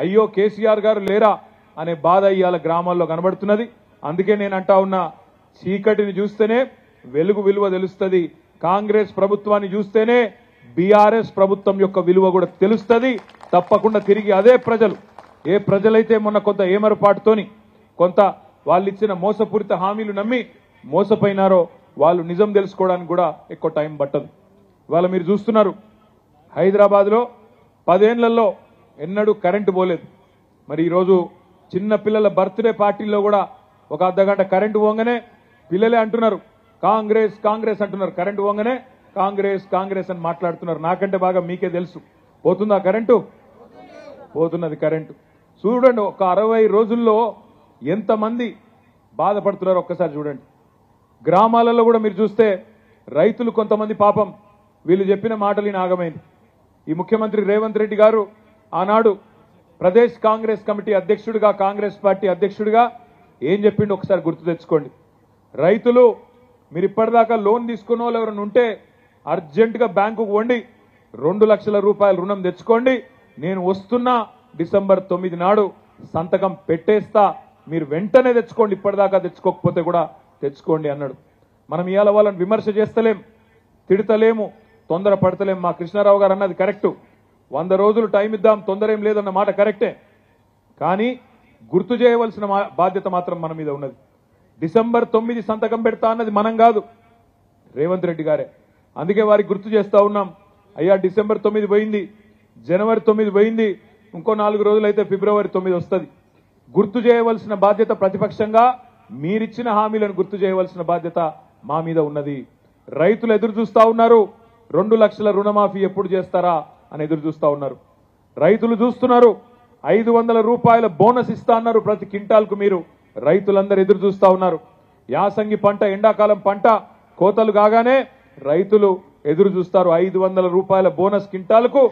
అయ్యో కేసీఆర్ గారు లేరా అనే బాధ ఇవాళ గ్రామాల్లో కనబడుతున్నది. అందుకే నేను అంటా ఉన్నా, చీకటిని చూస్తేనే వెలుగు విలువ తెలుస్తుంది. కాంగ్రెస్ ప్రభుత్వాన్ని చూస్తేనే బీఆర్ఎస్ ప్రభుత్వం యొక్క విలువ కూడా తెలుస్తుంది. తప్పకుండా తిరిగి అదే ప్రజలు, ఏ ప్రజలైతే మొన్న కొంత ఏమరపాటుతోని కొంత వాళ్ళు ఇచ్చిన మోసపూరిత హామీలు నమ్మి మోసపోయినారో వాళ్ళు నిజం తెలుసుకోవడానికి కూడా ఎక్కువ టైం పట్టదు. ఇవాళ మీరు చూస్తున్నారు, హైదరాబాద్లో 10 ఏళ్లలో ఎన్నడూ కరెంటు పోలేదు. మరి ఈరోజు చిన్న పిల్లల బర్త్డే పార్టీల్లో కూడా ఒక అర్ధగంట కరెంటు పోగానే పిల్లలే అంటున్నారు కాంగ్రెస్ కాంగ్రెస్ అంటున్నారు. కరెంటు పోగానే కాంగ్రెస్ కాంగ్రెస్ అని మాట్లాడుతున్నారు. నాకంటే బాగా మీకే తెలుసు. పోతుందా కరెంటు? పోతున్నది కరెంటు. చూడండి, ఒక 60 రోజుల్లో ఎంతమంది బాధపడుతున్నారు ఒక్కసారి చూడండి. గ్రామాలలో కూడా మీరు చూస్తే రైతులు కొంతమంది పాపం వీళ్ళు చెప్పిన మాటలు ఆగమైంది. ఈ ముఖ్యమంత్రి రేవంత్ రెడ్డి గారు ఆనాడు ప్రదేశ్ కాంగ్రెస్ కమిటీ అధ్యక్షుడిగా, కాంగ్రెస్ పార్టీ అధ్యక్షుడిగా ఏం చెప్పిండు ఒకసారి గుర్తు తెచ్చుకోండి. రైతులు మీరు ఇప్పటిదాకా లోన్ తీసుకున్న వాళ్ళు ఎవరైనా ఉంటే అర్జెంటుగా బ్యాంకుకు వండి 2 లక్షల రూపాయల రుణం తెచ్చుకోండి, నేను వస్తున్నా డిసెంబర్ 9 నాడు సంతకం పెట్టేస్తా, మీరు వెంటనే తెచ్చుకోండి, ఇప్పటిదాకా తెచ్చుకోకపోతే కూడా తెచ్చుకోండి అన్నాడు. మనం ఇవాళ వాళ్ళని విమర్శ చేస్తలేం, తిడతలేము, తొందర పడతలేం. మా కృష్ణారావు గారు అన్నది కరెక్టు. 100 రోజులు టైం ఇద్దాం, తొందర ఏం లేదన్న మాట కరెక్టే. కానీ గుర్తు చేయవలసిన బాధ్యత మాత్రం మన మీద ఉన్నది. డిసెంబర్ 9 సంతకం పెడతా అన్నది మనం కాదు, రేవంత్ రెడ్డి గారే. అందుకే వారికి గుర్తు చేస్తా ఉన్నాం, అయ్యా డిసెంబర్ 9 పోయింది, జనవరి 9 పోయింది, ఇంకో 4 రోజులు అయితే ఫిబ్రవరి 9 వస్తుంది. గుర్తు చేయవలసిన బాధ్యత ప్రతిపక్షంగా మీరిచ్చిన హామీలను గుర్తు చేయవలసిన బాధ్యత మా మీద ఉన్నది. రైతులు ఎదురు చూస్తా ఉన్నారు, 2 లక్షల రుణమాఫీ ఎప్పుడు చేస్తారా అని ఎదురు చూస్తా ఉన్నారు. రైతులు చూస్తున్నారు, 500 రూపాయల బోనస్ ఇస్తా అన్నారు ప్రతి క్వింటాల్కు. మీరు రైతులందరూ ఎదురు చూస్తా ఉన్నారు. యాసంగి పంట, ఎండాకాలం పంట కోతలు కాగానే రైతులు ఎదురు చూస్తారు. 500 రూపాయల బోనస్ క్వింటాల్కు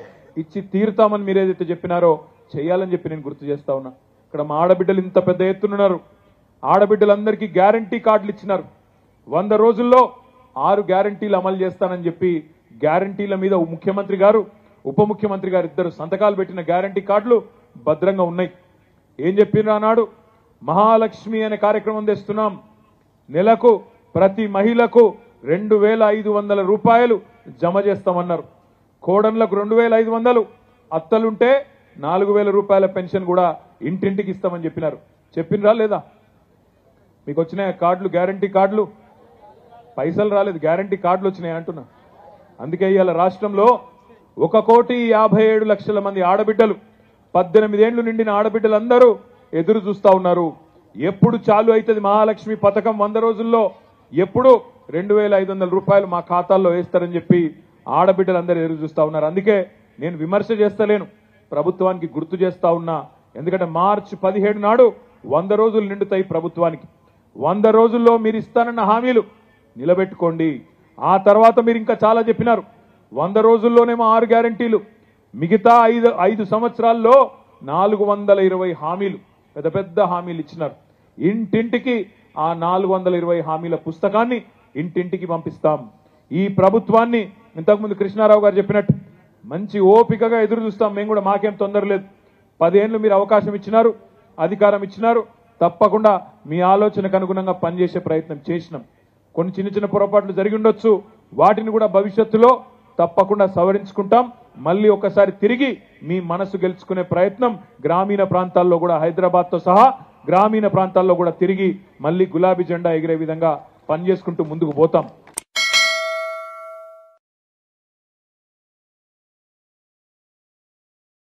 ఇచ్చి తీరుతామని మీరు ఏదైతే చెప్పినారో చేయాలని చెప్పి నేను గుర్తు చేస్తా ఉన్నా. ఇక్కడ మా ఆడబిడ్డలు ఇంత పెద్ద ఎత్తునున్నారు. ఆడబిడ్డలందరికీ గ్యారంటీ కార్డులు ఇచ్చినారు. 100 రోజుల్లో 6 గ్యారంటీలు అమలు చేస్తానని చెప్పి గ్యారంటీల మీద ముఖ్యమంత్రి గారు, ఉప ముఖ్యమంత్రి గారు ఇద్దరు సంతకాలు పెట్టిన గ్యారంటీ కార్డులు భద్రంగా ఉన్నాయి. ఏం చెప్పినారు ఆనాడు? మహాలక్ష్మి అనే కార్యక్రమం తెస్తున్నాం, నెలకు ప్రతి మహిళకు 2500 రూపాయలు జమ చేస్తామన్నారు. కోడన్లకు 2500, అత్తలుంటే 4000 రూపాయల పెన్షన్ కూడా ఇంటింటికి ఇస్తామని చెప్పినారు. చెప్పినరా లేదా? మీకు వచ్చినాయి కార్డులు, గ్యారంటీ కార్డులు? పైసలు రాలేదు, గ్యారంటీ కార్డులు వచ్చినాయి అంటున్నా. అందుకే ఇవాళ రాష్ట్రంలో 1,57,00,000 మంది ఆడబిడ్డలు, 18 ఏళ్లు నిండిన ఆడబిడ్డలందరూ ఎదురు చూస్తా ఉన్నారు. ఎప్పుడు చాలు అవుతుంది మహాలక్ష్మి పథకం 100 రోజుల్లో, ఎప్పుడు 2500 రూపాయలు మా ఖాతాల్లో వేస్తారని చెప్పి ఆడబిడ్డలందరూ ఎదురు చూస్తా ఉన్నారు. అందుకే నేను విమర్శ చేస్తలేను, ప్రభుత్వానికి గుర్తు చేస్తా ఉన్నా. ఎందుకంటే మార్చి 17 నాడు 100 రోజులు నిండుతాయి ప్రభుత్వానికి. 100 రోజుల్లో మీరు ఇస్తానన్న హామీలు నిలబెట్టుకోండి. ఆ తర్వాత మీరు ఇంకా చాలా చెప్పినారు. 100 రోజుల్లోనేమో 6 గ్యారంటీలు, మిగతా 5 సంవత్సరాల్లో 420 హామీలు, పెద్ద పెద్ద హామీలు ఇచ్చినారు. ఇంటింటికి ఆ 420 హామీల పుస్తకాన్ని ఇంటింటికి పంపిస్తాం. ఈ ప్రభుత్వాన్ని ఇంతకుముందు కృష్ణారావు గారు చెప్పినట్టు మంచి ఓపికగా ఎదురు చూస్తాం. మేము కూడా, మాకేం తొందర లేదు. 10 ఏళ్లు మీరు అవకాశం ఇచ్చినారు, అధికారం ఇచ్చినారు, తప్పకుండా మీ ఆలోచనకు అనుగుణంగా పనిచేసే ప్రయత్నం చేసినాం. కొన్ని చిన్న చిన్న పొరపాట్లు జరిగి ఉండొచ్చు, వాటిని కూడా భవిష్యత్తులో తప్పకుండా సవరించుకుంటాం. మళ్ళీ ఒకసారి తిరిగి మీ మనసు గెలుచుకునే ప్రయత్నం గ్రామీణ ప్రాంతాల్లో కూడా, హైదరాబాద్తో సహా గ్రామీణ ప్రాంతాల్లో కూడా తిరిగి మళ్ళీ గులాబీ జెండా ఎగిరే విధంగా పనిచేసుకుంటూ ముందుకు పోతాం.